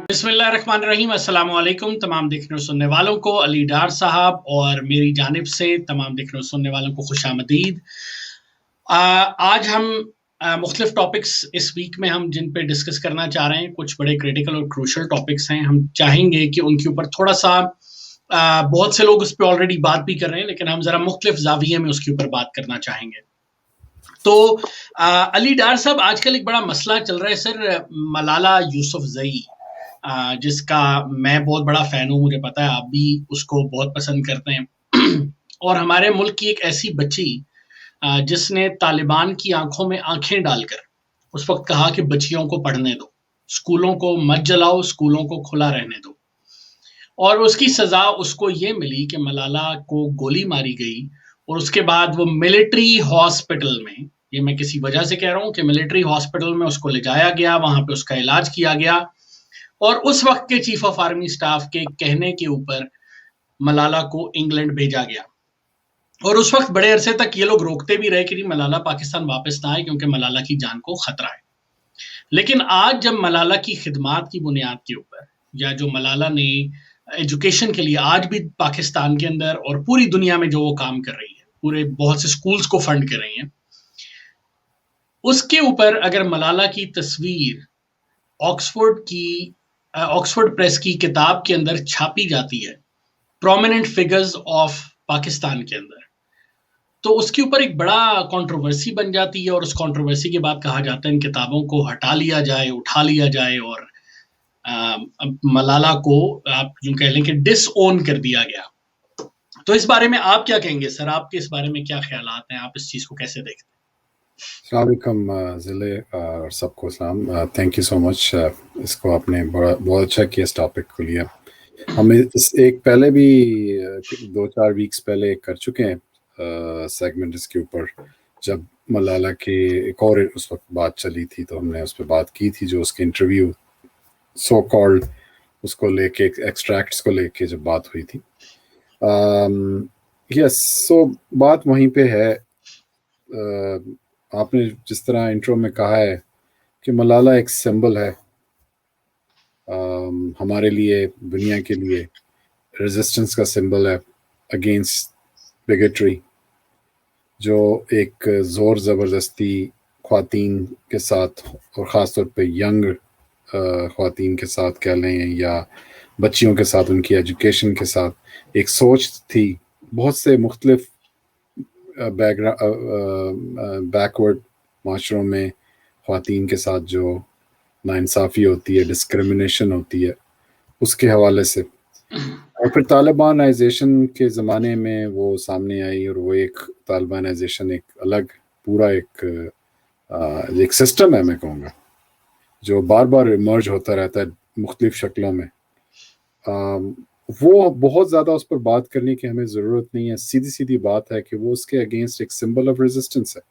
बिस्मिल्लाहिर्रहमानिर्रहीम। अस्सलाम वालेकुम तमाम देखने और सुनने वालों को, अली डार साहब और मेरी जानिब से तमाम देखने और सुनने वालों को खुशामदीद। आज हम मुख्तलिफ टॉपिक्स इस वीक में हम जिन पे डिस्कस करना चाह रहे हैं, कुछ बड़े क्रिटिकल और क्रूशल टॉपिक्स हैं। हम चाहेंगे कि उनके ऊपर थोड़ा सा बहुत से लोग उस पर ऑलरेडी बात भी कर रहे हैं, लेकिन हम ज़रा मुख्तलिफ ज़ाविये में उसके ऊपर बात करना चाहेंगे। तो अली डार साहब, आजकल एक बड़ा मसला चल रहा है सर, मलाला यूसुफजई, जिसका मैं बहुत बड़ा फ़ैन हूँ, मुझे पता है आप भी उसको बहुत पसंद करते हैं। और हमारे मुल्क की एक ऐसी बच्ची जिसने तालिबान की आंखों में आंखें डालकर उस वक्त कहा कि बच्चियों को पढ़ने दो, स्कूलों को मत जलाओ, स्कूलों को खुला रहने दो, और उसकी सज़ा उसको ये मिली कि मलाला को गोली मारी गई और उसके बाद वो मिलिट्री हॉस्पिटल में, ये मैं किसी वजह से कह रहा हूँ कि मिलिट्री हॉस्पिटल में उसको ले जाया गया, वहाँ पे उसका इलाज किया गया, और उस वक्त के चीफ ऑफ आर्मी स्टाफ के कहने के ऊपर मलाला को इंग्लैंड भेजा गया। और उस वक्त बड़े अरसे तक ये लोग रोकते भी रहे कि नहीं, मलाला पाकिस्तान वापस ना आए क्योंकि मलाला की जान को खतरा है। लेकिन आज जब मलाला की खिदमात की बुनियाद के ऊपर, या जो मलाला ने एजुकेशन के लिए आज भी पाकिस्तान के अंदर और पूरी दुनिया में जो वो काम कर रही है, पूरे बहुत से स्कूल्स को फंड कर रही है, उसके ऊपर अगर मलाला की तस्वीर ऑक्सफोर्ड प्रेस की किताब के अंदर छापी जाती है, प्रोमिनेंट फिगर्स ऑफ पाकिस्तान के अंदर, तो उसके ऊपर एक बड़ा कंट्रोवर्सी बन जाती है, और उस कंट्रोवर्सी के बाद कहा जाता है इन किताबों को हटा लिया जाए, उठा लिया जाए, और मलाला को आप यूं कह लें कि डिसओन कर दिया गया। तो इस बारे में आप क्या कहेंगे सर? आपके इस बारे में क्या ख्यालात हैं? आप इस चीज को कैसे देखते हैं? अस्सलाम वालेकुम ज़िले और सबको सलाम। Thank you so much. इसको आपने बहुत अच्छा किया, इस टॉपिक को लिया। हम इस एक पहले भी 2-4 वीक्स पहले कर चुके हैं सेगमेंट इसके ऊपर, जब मलाला के एक और उस वक्त बात चली थी, तो हमने उस पर बात की थी, जो उसके इंटरव्यू सो कॉल्ड उसको लेके, एक्सट्रैक्ट्स को लेके जब बात हुई थी। यस, सो बात वहीं पे है। आपने जिस तरह इंट्रो में कहा है कि मलाला एक सिंबल है हमारे लिए, दुनिया के लिए रेजिस्टेंस का सिंबल है अगेंस्ट बिगेटरी, जो एक ज़ोर ज़बरदस्ती ख़वातीन के साथ, और ख़ास तौर पे यंग ख़वातीन के साथ कह लें, या बच्चियों के साथ, उनकी एजुकेशन के साथ एक सोच थी बहुत से मुख्तलिफ बैकवर्ड माशरों में ख़वातीन के साथ जो नाइंसाफ़ी होती है, डिस्क्रिमिनेशन होती है, उसके हवाले से। और फिर तालिबानाइजेशन के ज़माने में वो सामने आई, और वो एक तालिबानाइजेशन एक अलग पूरा एक सिस्टम है, मैं कहूँगा, जो बार बार इमर्ज होता रहता है मुख्तलिफ शक्लों में। वो बहुत ज़्यादा उस पर बात करने की हमें ज़रूरत नहीं है। सीधी सीधी बात है कि वो उसके अगेंस्ट एक सिंबल ऑफ रेजिस्टेंस है।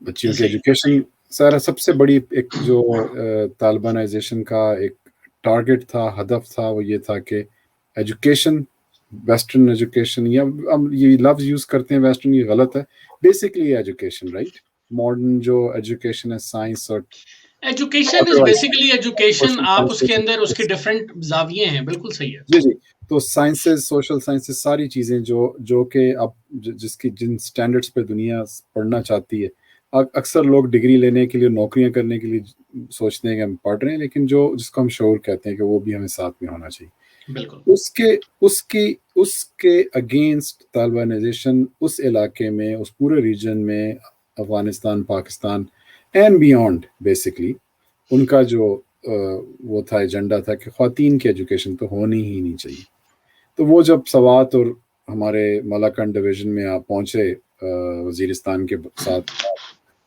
बच्चियों की एजुकेशन सारा सबसे बड़ी एक जो तालिबानाइजेशन का एक टारगेट था, हदफ था, वो ये था कि एजुकेशन, वेस्टर्न एजुकेशन, या हम ये लफ्ज़ यूज़ करते हैं वेस्टर्न, ये गलत है, बेसिकली एजुकेशन, राइट? मॉडर्न जो एजुकेशन है, साइंस और एजुकेशन इज बेसिकली एजुकेशन। आप उसके अंदर उसके डिफरेंट जाविये हैं, बिल्कुल सही है। जी जी। तो साइंसेज, सोशल साइंसेज, सारी चीज़ें जो कि अब जिसकी जिन स्टैंडर्ड्स पे दुनिया पढ़ना चाहती है, अक्सर लोग डिग्री लेने के लिए, नौकरियां करने के लिए सोचते हैं कि हम पढ़ रहे हैं, लेकिन जिसको हम शऊर कहते हैं कि वो भी हमें साथ में होना चाहिए। बिल्कुल। उसके अगेंस्ट तालिबानाइजेशन उस इलाके में, उस पूरे रीजन में, Afghanistan, Pakistan and beyond, basically उनका जो वो था, एजेंडा था कि ख़वातीन की एजुकेशन तो होनी ही नहीं चाहिए। तो वो जब सवात और हमारे मलाकंड डिवीज़न में आप पहुँचे वज़ीरिस्तान के साथ,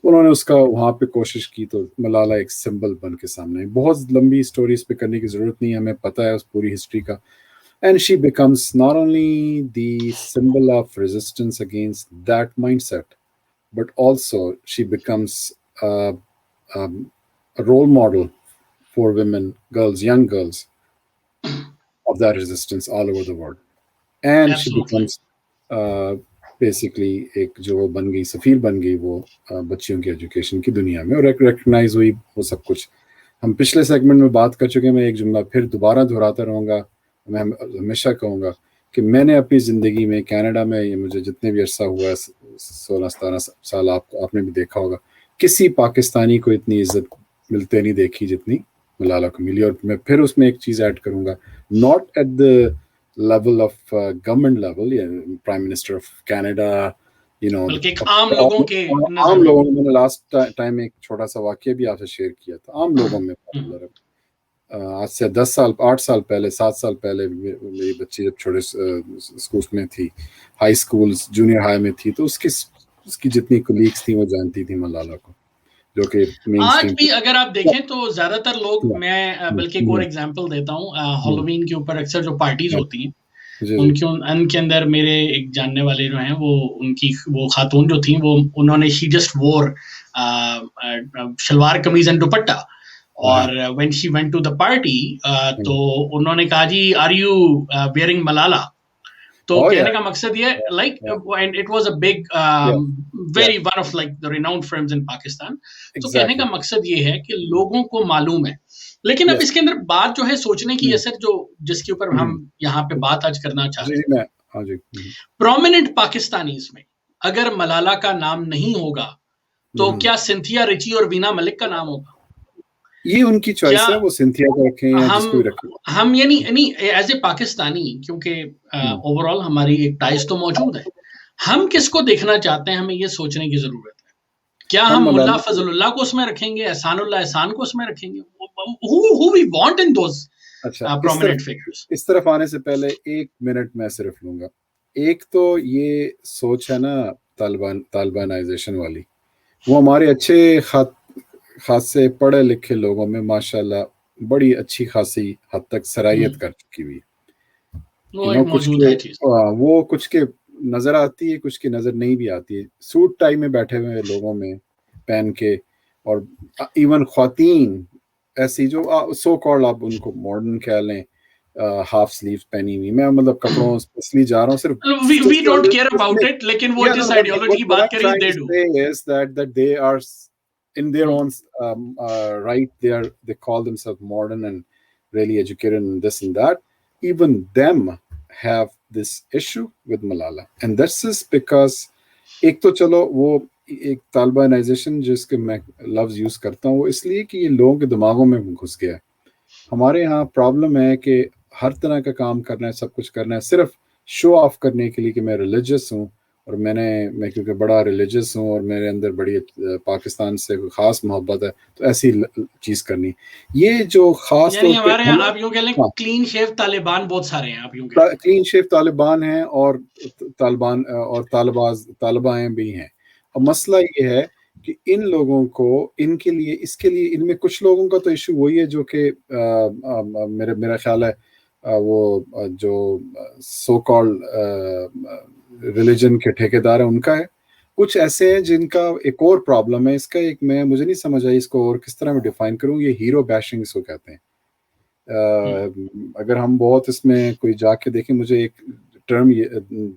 उन्होंने उसका वहाँ पे कोशिश की, तो मलाला एक सिंबल बन के सामने आई। बहुत लंबी स्टोरी इस पे करने की ज़रूरत नहीं है, हमें पता है उस पूरी हिस्ट्री का। And she becomes not only the symbol of resistance against that mindset, but also she becomes a role model for women, girls, young girls of that resistance all over the world. And Absolutely. she becomes basically एक जो बन गई, सफ़ीर बन गई वो बच्चियों की education की दुनिया में, और रिकग्नाइज हुई, वो सब कुछ ہم پچھلے سیگمنٹ میں بات کر چکے ہیں، میں ایک جملہ پھر دوبارہ دہراتا رہوں گا. میں ہمیشہ کہوں گا کہ میں نے اپنی زندگی میں کینیڈا میں مجھے جتنے بھی عرصہ ہوا ہے 16-17 سال، آپ نے بھی دیکھا ہوگا، کسی پاکستانی کو اتنی عزت ملتے نہیں دیکھی جتنی ملالہ کو ملی. اور میں پھر اس میں ایک چیز ایڈ کروں گا، not at the level of government level یا پرائم منسٹر آف کینیڈا، بلکہ ایک عام لوگوں کے عام لوگوں میں نے لاسٹ ٹائم ایک چھوٹا سا واقعہ بھی آپ سے شیئر کیا تھا. عام لوگوں میں آج سے 10 سال 8 سال پہلے 7 سال پہلے میری بچی جب چھوٹے اسکولس میں تھی، ہائی اسکولس جونیئر ہائی میں تھی، تو اس کی جتنی کولیگس تھیں وہ جانتی تھی ملالہ کو، جو کہ آج بھی اگر آپ دیکھیں تو زیادہ تر لوگ، میں بلکہ ایک اور ایگزامپل دیتا ہوں، ہالووین کے اوپر اکثر جو پارٹیز ہوتی ہیں ان کے اندر میرے ایک جاننے والے جو ہیں وہ خاتون جو تھیں، وہ انہوں نے شی جسٹ وور شلوار قمیض اینڈ دوپٹہ، اور when she went to the party تو انہوں نے کہا جی are you wearing ملالہ؟ تو کہنے کا مقصد یہ like and it was a big very one of like the renowned firms in Pakistan. تو کہنے کا مقصد یہ ہے کہ لوگوں کو معلوم ہے، لیکن اب اس کے اندر بات جو ہے سوچنے کی ہے سر، جو جس کے اوپر ہم یہاں پہ بات آج کرنا چاہتے ہیں، پرومیننٹ پاکستانیز میں اگر ملالہ کا نام نہیں ہوگا تو کیا سنتھیا رچی اور وینا ملک کا نام ہوگا؟ یہ ان کی چوائس ہے، وہ سنتھیا کو رکھیں یا جس کو رکھیں. ہم یعنی ایز اے پاکستانی، کیونکہ اوور آل ہماری ایک ٹائز تو موجود ہے، ہم کس کو دیکھنا چاہتے ہیں، ہمیں یہ سوچنے کی ضرورت ہے. کیا ہم ملا فضل اللہ کو اس میں رکھیں گے، احسان اللہ احسان کو اس میں رکھیں گے؟ who we want in those prominent figures. اس طرف آنے سے پہلے 1 منٹ میں صرف لوں گا. ایک تو یہ سوچ ہے نا طالبانائزیشن والی، وہ ہمارے اچھے خاصے پڑھے لکھے لوگوں میں ماشاءاللہ بڑی اچھی خاصی حد تک سرائیت کر چکی ہوئی. وہ کچھ کے نظر آتی ہے، کچھ کی نظر نہیں بھی آتی ہے. سوٹ ٹائی میں بیٹھے ہوئے لوگوں میں پہن کے، اور ایون خواتین ایسی جو سو کالڈ آپ ان کو ماڈرن کہہ لیں، ہاف سلیو پہنی ہوئی. میں مطلب کپڑوں اس لیے جا رہا ہوں صرف we don't care about it، لیکن وہ جس آئیڈیالوجی کی بات کر رہی ہے is that they are in their own right, they call themselves modern and really educated and this and that. Even them have this issue with Malala, and that's just because ایک تو چلو وہ ایک طالبانائزیشن جس کے میں لفظ use کرتا ہوں، وہ اس لیے کہ یہ لوگوں کے دماغوں میں گھس گیا ہے. ہمارے یہاں پرابلم ہے کہ ہر طرح کا کام کرنا ہے، سب کچھ کرنا ہے صرف شو آف کرنے کے لیے کہ میں ریلیجس ہوں، اور میں کیونکہ بڑا ریلیجس ہوں اور میرے اندر بڑی پاکستان سے خاص محبت ہے، تو ایسی چیز کرنی. یہ جو خاص یعنی ہمارے یہاں آپ یوں کہہ لیں کلین شیو طالبان بہت سارے ہیں، آپ یوں کہہ لیں کلین شیو طالبان ہیں اور طالبان اور طالبائیں بھی ہیں. اور مسئلہ یہ ہے کہ ان لوگوں کو اس کے لیے ان میں کچھ لوگوں کا تو ایشو وہی ہے جو کہ میرا خیال ہے وہ جو سو کالڈ ریلیجن کے ٹھیکیدار ہیں ان کا ہے. کچھ ایسے ہیں جن کا ایک اور پرابلم ہے. اس کا ایک مجھے نہیں سمجھ آئی اس کو اور کس طرح میں ڈیفائن کروں. یہ ہیرو بیشنگ اس کو کہتے ہیں. اگر ہم بہت اس میں کوئی جا کے دیکھیں، مجھے ایک ٹرم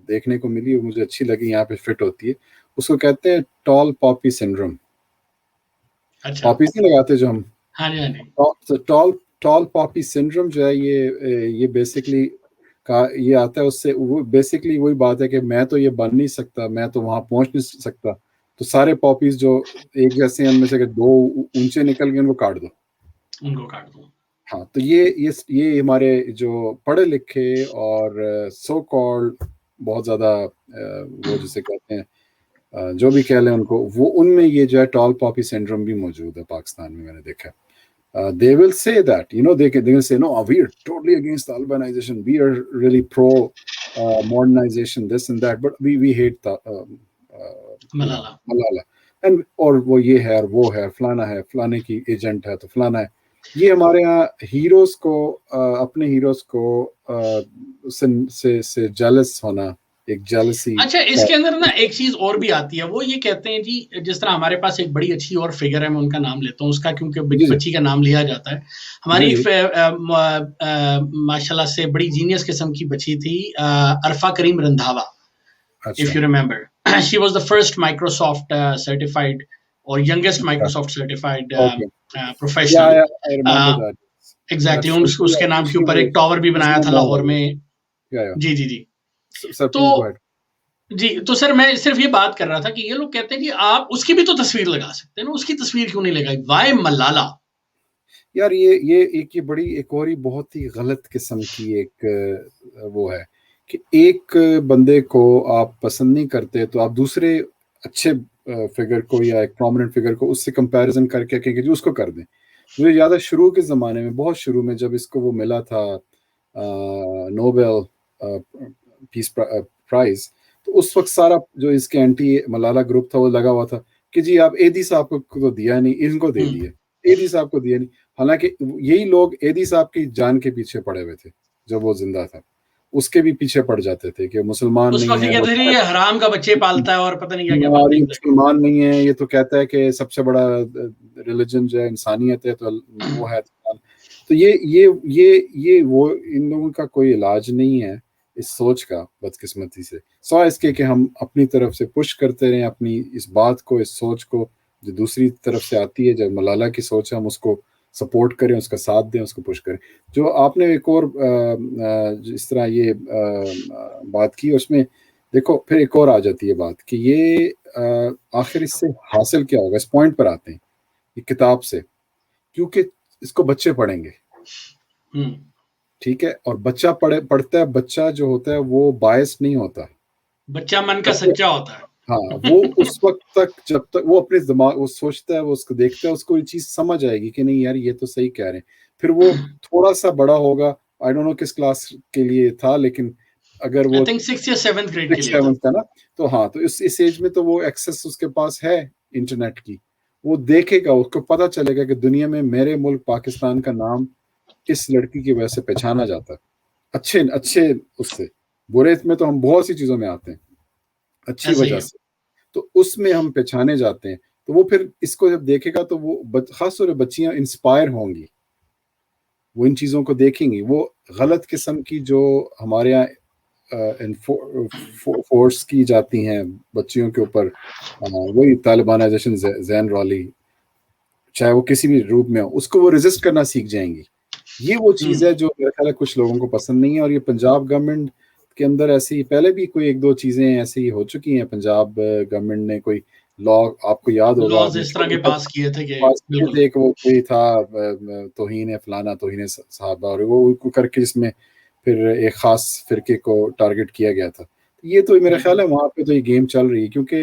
دیکھنے کو ملی اور مجھے اچھی لگی، یہاں پہ فٹ ہوتی ہے. اس کو کہتے ہیں ٹال پاپی سنڈروم. پاپیز نہیں لگاتے جو ہم، ٹال پاپی سنڈروم جو ہے یہ بیسکلی یہ آتا ہے اس سے. وہ بیسکلی وہی بات ہے کہ میں تو یہ بن نہیں سکتا، میں تو وہاں پہنچ نہیں سکتا، تو سارے پاپیز جو ایک جیسے ہیں ان میں سے 2 اونچے نکل گئے ان کو کاٹ دو. ہاں، تو یہ ہمارے جو پڑھے لکھے اور سو کالڈ بہت زیادہ وہ جسے کہتے ہیں جو بھی کہہ لیں ان کو، وہ ان میں یہ جو ہے ٹال پاپی سنڈروم بھی موجود ہے پاکستان میں. میں نے دیکھا they will say that, they will say no, we are totally against Talibanization, we are really pro modernization, this and that, but we hate Malala, and اور وہ یہ ہے اور وہ ہے، فلانا ہے، فلانے کی ایجنٹ ہے تو فلانا ہے. یہ ہمارے ہاں ہیروز کو اپنے ہیروز کو سے جیلس ہونا، ایک جیلسی. اچھا، اس کے اندر نا ایک چیز اور بھی آتی ہے، وہ یہ کہتے ہیں جی جس طرح ہمارے پاس ایک بڑی اچھی اور فگر ہے، میں ان کا نام لیتا ہوں، اس کا کیونکہ بچی کا نام لیا جاتا ہے. ہماری ماشاءاللہ سے بڑی جینیس قسم کی بچی تھی، عرفہ کریم Randhawa. if you remember, she was the first Microsoft certified or youngest Microsoft certified professional, I remember that. Exactly That's उसके नाम के ऊपर एक टावर भी बनाया था लाहौर में. जी जी जी. Sir, तो please go ahead. जी, तो सर मैं सिर्फ ये बात कर रहा था कि ये लोग कहते हैं कि आप उसकी भी तो तस्वीर लगा सकते हैं ना, उसकी तस्वीर क्यों नहीं लगाई? वाई मलाला? यार ये एक बड़ी एक और ही बहुत ही गलत किस्म की एक वो है कि एक बंदे को आप पसंद नहीं करते तो आप दूसरे अच्छे फिगर को या एक प्रोमिनेंट फिगर को उससे कंपैरिजन करके कहेंगे जी उसको कर दें. मुझे याद है शुरू के ज़माने में, बहुत शुरू में, जब इसको वो मिला था नोबेल पीस प्राइज, तो उस वक्त सारा जो इसके एंटी मलाला ग्रुप था वो लगा हुआ था कि जी आप एदी साहब को तो दिया नहीं, इनको दे दिए, एदी साहब को दिया नहीं. हालांकि यही लोग एदी साहब की जान के पीछे पड़े हुए थे जब वो जिंदा था, उसके भी पीछे पड़ जाते थे कि मुसलमान उस नहीं है, कहते थे ये हराम का बच्चे पालता है और पता नहीं क्या क्या और ये बातें. मुसलमान नहीं है, ये तो कहता है कि सबसे बड़ा रिलीजन जो है इंसानियत है, तो वो है. तो ये वो इन लोगों का कोई इलाज नहीं है इस सोच का, बदकिस्मती से. सो इसके कि हम अपनी तरफ से पुश करते रहें अपनी इस बात को, इस सोच को जो दूसरी तरफ से आती है, जब मलाला की सोच है, हम उसको सपोर्ट करें, उसका साथ दें, उसको पुश करें. जो आपने एक और इस तरह ये बात की, उसमें देखो फिर एक और आ जाती है बात कि ये आखिर इससे हासिल क्या होगा. इस पॉइंट पर आते हैं ये किताब से, क्योंकि इसको बच्चे पढ़ेंगे, ठीक है, और बच्चा पढ़ता है, बच्चा जो होता है वो बायस नहीं होता, बच्चा मन का सच्चा होता है. हाँ, वो उस वक्त तक, जब तक वो अपने दिमाग, वो सोचता है, वो उसको देखता है, उसको ये चीज समझ आएगी कि नहीं यार ये तो सही कह रहे हैं. फिर वो थोड़ा सा बड़ा होगा, आई डोंट नो किस क्लास के लिए था, लेकिन अगर वो 6th या 7th ग्रेड के लिए था ना, तो हाँ, तो इस एज में तो वो एक्सेस उसके पास है इंटरनेट की, वो देखेगा, उसको पता चलेगा कि दुनिया में मेरे मुल्क पाकिस्तान का नाम इस लड़की की वजह से पहचाना जाता है. अच्छे उससे, बुरे में तो हम बहुत सी चीजों में आते हैं, अच्छी वजह से, तो उसमें हम पहचाने जाते हैं. तो वो फिर इसको जब देखेगा तो वो खास तौर पर बच्चियां इंस्पायर होंगी, वो इन चीज़ों को देखेंगी. वो गलत किस्म की जो हमारे यहाँ फोर्स की जाती हैं बच्चियों के ऊपर, वही तालिबानाइजेशन, जैन रॉली, चाहे वो किसी भी रूप में हो, उसको वो रेजिस्ट करना सीख जाएंगी. ये वो चीज़ है जो मेरे ख्याल है कुछ लोगों को पसंद नहीं है. और ये पंजाब गवर्नमेंट के अंदर ऐसी पहले भी कोई एक दो चीज़ें ऐसी हो चुकी हैं. पंजाब गवर्नमेंट ने कोई लॉ, आपको याद होगा, इस तरह के पास किए थे कि बिल्कुल एक वो कोई था तौहीन फलाना, तौहीन साहबा, और वो करके जिसमें फिर एक खास फिरके को टारगेट किया गया था. ये तो मेरा ख्याल है वहाँ पे तो ये गेम चल रही है, क्योंकि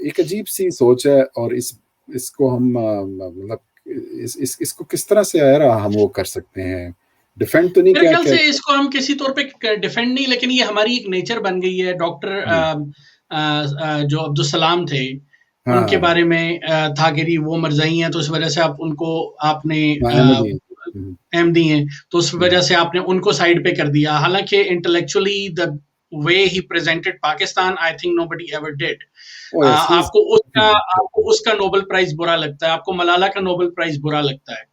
एक अजीब सी सोच है. और इसको हम मतलब इसको किस तरह से यार हम वो कर सकते हैं, डिफेंड तो नहीं मेरे ख्याल से इसको हम किसी तौर पे डिफेंड नहीं, लेकिन ये हमारी एक नेचर बन गई है. डॉक्टर जो अब्दुल सलाम थे, उनके बारे में था कि वो मरज़ई हैं, तो इस वजह से आप उनको आपने अहमदी हैं, तो उस वजह से आपने उनको साइड पे कर दिया. हालांकि intellectually the way he presented Pakistan, I think nobody ever did. आपको उसका नोबेल प्राइज बुरा लगता है, आपको मलाला का नोबेल प्राइज बुरा लगता है.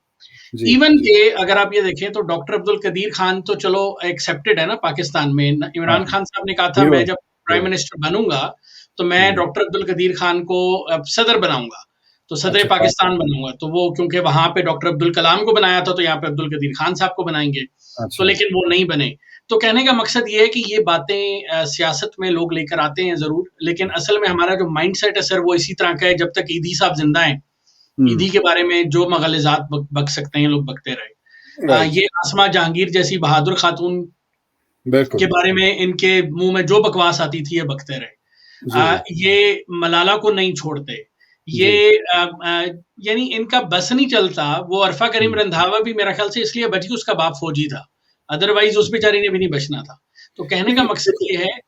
इवन के अगर आप ये देखें तो डॉक्टर अब्दुल कदीर खान तो चलो एक्सेप्टेड है ना पाकिस्तान में. इमरान खान साहब ने कहा था मैं जब प्राइम मिनिस्टर बनूंगा तो मैं डॉक्टर अब्दुल कदीर खान को सदर बनाऊंगा, तो सदर पाकिस्तान बनूंगा. तो वो क्योंकि वहां पे डॉक्टर अब्दुल कलाम को बनाया था, तो यहाँ पे अब्दुल कदीर खान साहब को बनाएंगे. तो लेकिन वो नहीं बने. तो कहने का मकसद ये है कि ये बातें सियासत में लोग लेकर आते हैं जरूर, लेकिन असल में हमारा जो माइंड सेट है सर वो इसी तरह का है. जब तक ईदी साहब जिंदा हैं, ईदी के बारे में जो मगलजात बक सकते हैं लोग बकते रहे. ये आसमा जहांगीर जैसी बहादुर खातून के बारे में इनके मुंह में जो बकवास आती थी ये बकते रहे. ये मलाला को नहीं छोड़ते, ये यानी इनका बस नहीं चलता. वो अरफा करीम रंधावा भी मेरा ख्याल से इसलिए बच गई, उसका बाप फौजी था, अदरवाइज उस बेचारी ने भी नहीं बचना था. तो कहने का मकसद ये है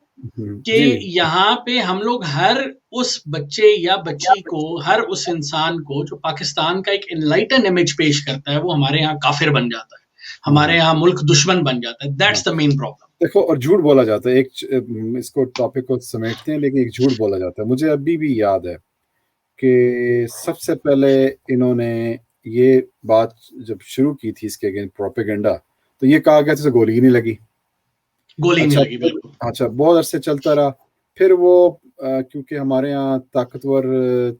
कि यहाँ पे हम लोग हर उस बच्चे या बच्ची को, हर उस इंसान को जो पाकिस्तान का एक एनलाइटन इमेज पेश करता है, वो हमारे यहाँ काफिर बन जाता है, हमारे यहाँ मुल्क दुश्मन बन जाता है. That's the main problem. देखो, और झूठ बोला जाता है, एक इसको टॉपिक को समेटते हैं, लेकिन एक झूठ बोला जाता है. मुझे अभी भी याद है कि सबसे पहले इन्होंने ये बात जब शुरू की थी इसके अगेंस्ट प्रोपेगेंडा, तो ये कहा गया था गोली ही नहीं लगी, नहीं लगी. बिल्कुल. अच्छा, बहुत अरसे चलता रहा. फिर वो क्योंकि हमारे यहाँ ताकतवर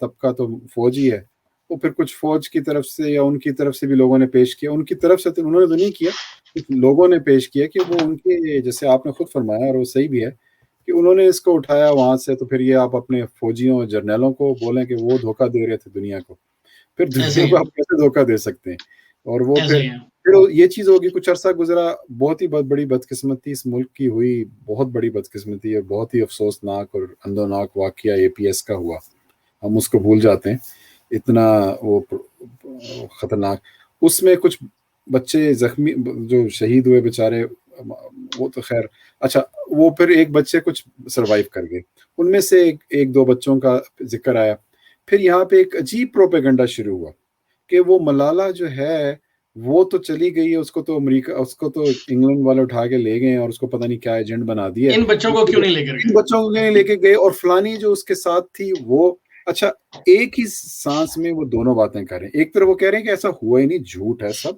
तबका तो फौजी है, وہ پھر کچھ فوج کی طرف سے یا ان کی طرف سے بھی لوگوں نے پیش کیا. ان کی طرف سے تو انہوں نے تو نہیں کیا, لوگوں نے پیش کیا کہ وہ ان کے, جیسے آپ نے خود فرمایا اور وہ صحیح بھی ہے کہ انہوں نے اس کو اٹھایا وہاں سے. تو پھر یہ آپ اپنے فوجیوں جرنیلوں کو بولیں کہ وہ دھوکہ دے رہے تھے دنیا کو, پھر دنیا کو آپ کیسے دھوکہ دے سکتے ہیں؟ اور وہ پھر یہ چیز ہوگی. کچھ عرصہ گزرا, بہت ہی بڑی بدقسمتی اس ملک کی ہوئی, بہت بڑی بدقسمتی اور بہت ہی افسوسناک اور اندوناک واقعہ APS کا ہوا. ہم اس کو بھول جاتے ہیں, اتنا وہ خطرناک. اس میں کچھ بچے زخمی جو شہید ہوئے بیچارے, وہ تو خیر اچھا, وہ پھر ایک بچے کچھ سروائیو کر گئے. ان میں سے ایک دو بچوں کا ذکر آیا. پھر یہاں پہ ایک عجیب پروپیگنڈا شروع ہوا کہ وہ ملالہ جو ہے وہ تو چلی گئی ہے, اس کو تو امریکہ, اس کو تو انگلینڈ والے اٹھا کے لے گئے اور اس کو پتہ نہیں کیا ایجنٹ بنا دیا. ان بچوں کو کیوں نہیں لے کر گئے, ان بچوں کو نہیں لے کے گئے. اور فلانی جو اس کے ساتھ تھی وہ, اچھا ایک ہی سانس میں وہ دونوں باتیں کر رہے ہیں. ایک طرف وہ کہہ رہے ہیں کہ ایسا ہوا ہی نہیں, جھوٹ ہے سب,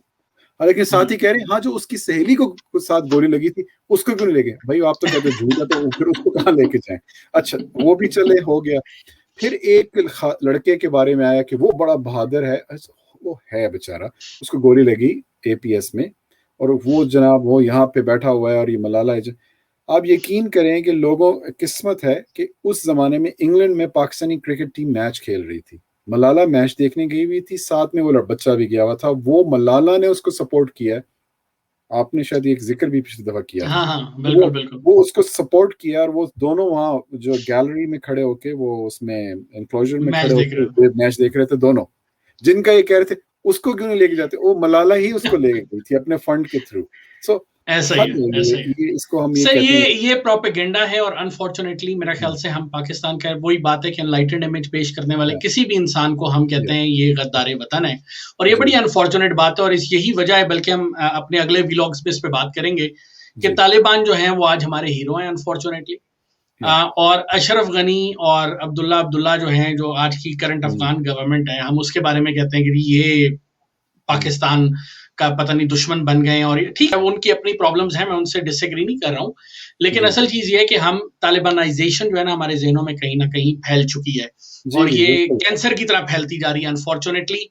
لیکن ساتھ ہی کہہ رہے ہیں ہاں جو اس کی سہیلی کو ساتھ گولی لگی تھی اس کو کیوں نہیں لے گئے. بھائی آپ تو کہتے جھوٹ ہے تو پھر اس کو کہاں لے کے جائیں. اچھا وہ بھی چلے, ہو گیا. پھر ایک لڑکے کے بارے میں آیا کہ وہ بڑا بہادر ہے. وہ ہے بیچارہ, اس کو گولی لگی APS میں, اور وہ جناب وہ یہاں پہ بیٹھا ہوا ہے اور یہ ملالہ ہے. آپ یقین کریں کہ لوگوں قسمت ہے کہ اس زمانے میں انگلینڈ میں پاکستانی کرکٹ ٹیم میچ کھیل رہی تھی. ملالہ میچ دیکھنے گئی ہوئی تھی, ساتھ میں وہ بچہ بھی گیا ہوا تھا. وہ ملالہ نے اس کو سپورٹ کیا ہے. آپ نے شاید ایک ذکر بھی پچھلی دفعہ کیا تھا. وہ اس کو سپورٹ کیا, اور وہ دونوں وہاں جو گیلری میں کھڑے ہو کے, وہ اس میں انکلوجر میں کھڑے ہو کے میچ دیکھ رہے تھے دونوں. جن کا یہ کہہ رہے تھے اس کو کیوں نہیں لے کے جاتے, وہ ملالہ ہی اس کو لے کے گئی تھی اپنے فنڈ کے تھرو. سو ایسا ہی اس کو ہم یہ پروپیگنڈا ہے. اور انفارچونیٹلی میرا خیال سے ہم پاکستان کا وہی بات ہے کہ انلائٹنڈ امیج پیش کرنے والے کسی بھی انسان کو ہم کہتے ہیں یہ غدار وطن ہے, اور یہ بڑی انفارچونیٹ بات ہے. اور یہی وجہ ہے, بلکہ ہم اپنے اگلے ویلاگز پہ اس پہ بات کریں گے کہ طالبان جو ہیں وہ آج ہمارے ہیرو ہیں انفارچونیٹلی. اور اشرف غنی اور عبداللہ جو ہیں, جو آج کی کرنٹ افغان گورنمنٹ ہے, ہم اس کے بارے میں کہتے ہیں کہ یہ پاکستان کا پتہ نہیں دشمن بن گئے ہیں. اور ٹھیک ہے, ان کی اپنی پرابلمز ہیں, میں ان سے ڈس ایگری نہیں کر رہا ہوں, لیکن اصل چیز یہ ہے کہ ہم طالبانائزیشن جو ہے نا ہمارے ذہنوں میں کہیں نہ کہیں پھیل چکی ہے, اور یہ کینسر کی طرح پھیلتی جا رہی ہے انفارچونیٹلی.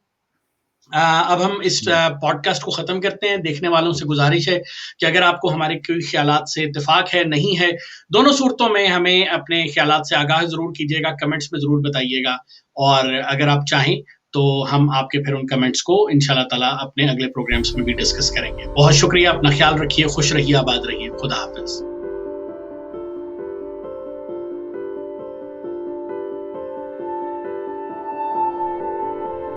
اب ہم اس پوڈ کاسٹ کو ختم کرتے ہیں. دیکھنے والوں سے گزارش ہے کہ اگر آپ کو ہمارے کوئی خیالات سے اتفاق ہے, نہیں ہے, دونوں صورتوں میں ہمیں اپنے خیالات سے آگاہ ضرور کیجیے گا, کمنٹس میں ضرور بتائیے گا. اور اگر آپ چاہیں تو ہم آپ کے پھر ان کمنٹس کو انشاءاللہ تعالیٰ اپنے اگلے پروگرامز میں بھی ڈسکس کریں گے. بہت شکریہ, اپنا خیال رکھیے, خوش رہیے, آباد رہیے, خدا حافظ.